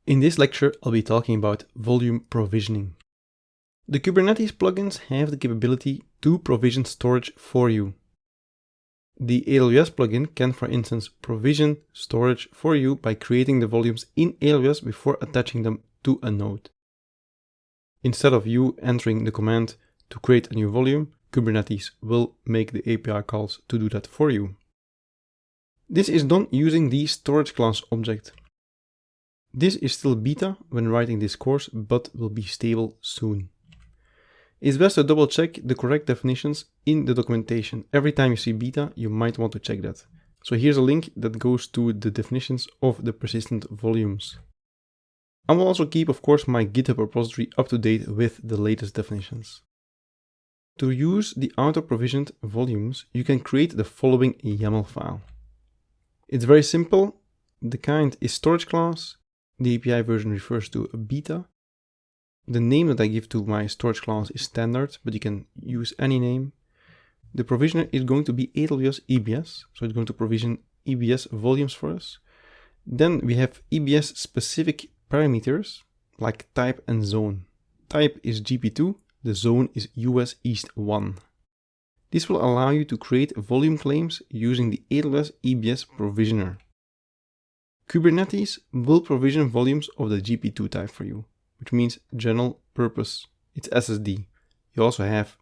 In this lecture, I'll be talking about volume provisioning. The Kubernetes plugins have the capability to provision storage for you. The AWS plugin can, for instance, provision storage for you by creating the volumes in AWS before attaching them to a node. Instead of you entering the command to create a new volume, Kubernetes will make the API calls to do that for you. This is done using the storage class object. This is still beta when writing this course, but will be stable soon. It's best to double check the correct definitions in the documentation. Every time you see beta, you might want to check that. So here's a link that goes to the definitions of the persistent volumes. I will also keep, of course, my GitHub repository up to date with the latest definitions. To use the auto-provisioned volumes, you can create the following YAML file. It's very simple. The kind is storage class. The API version refers to a beta. The name that I give to my storage class is standard, but you can use any name. The provisioner is going to be AWS EBS, so it's going to provision EBS volumes for us. Then we have EBS specific parameters like type and zone. Type is GP2, the zone is US East 1. This will allow you to create volume claims using the AWS EBS provisioner. Kubernetes will provision volumes of the GP2 type for you, which means general purpose. It's SSD. You also have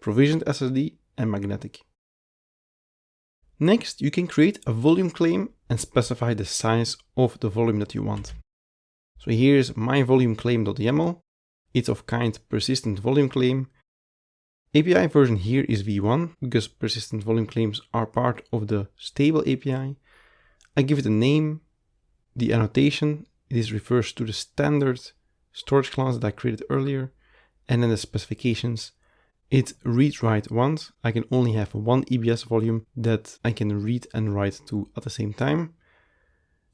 provisioned SSD and magnetic. Next, you can create a volume claim and specify the size of the volume that you want. So here's my volume claim.yaml. It's of kind persistent volume claim. API version here is v1 because persistent volume claims are part of the stable API. I give it a name. The annotation, this refers to the standard storage class that I created earlier. And then the specifications, it's read-write once. I can only have one EBS volume that I can read and write to at the same time.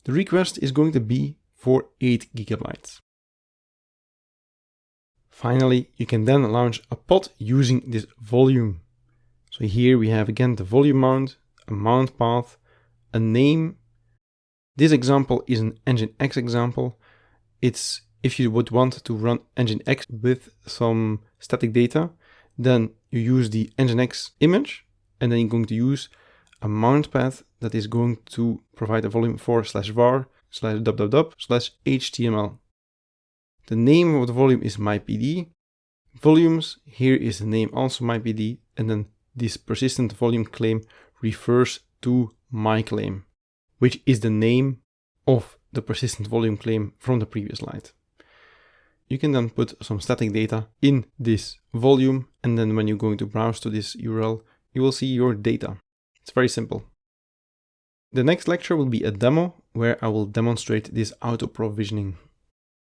The request is going to be for 8 GB. Finally, you can then launch a pod using this volume. So here we have again the volume mount, a mount path, a name. This example is an Nginx example. It's if you would want to run Nginx with some static data, then you use the Nginx image, and then you're going to use a mount path that is going to provide a volume for /var/www/html. The name of the volume is mypd. Volumes, here is the name also mypd, and then this persistent volume claim refers to my claim, which is the name of the persistent volume claim from the previous slide. You can then put some static data in this volume, and then when you're going to browse to this URL, you will see your data. It's very simple. The next lecture will be a demo where I will demonstrate this auto-provisioning.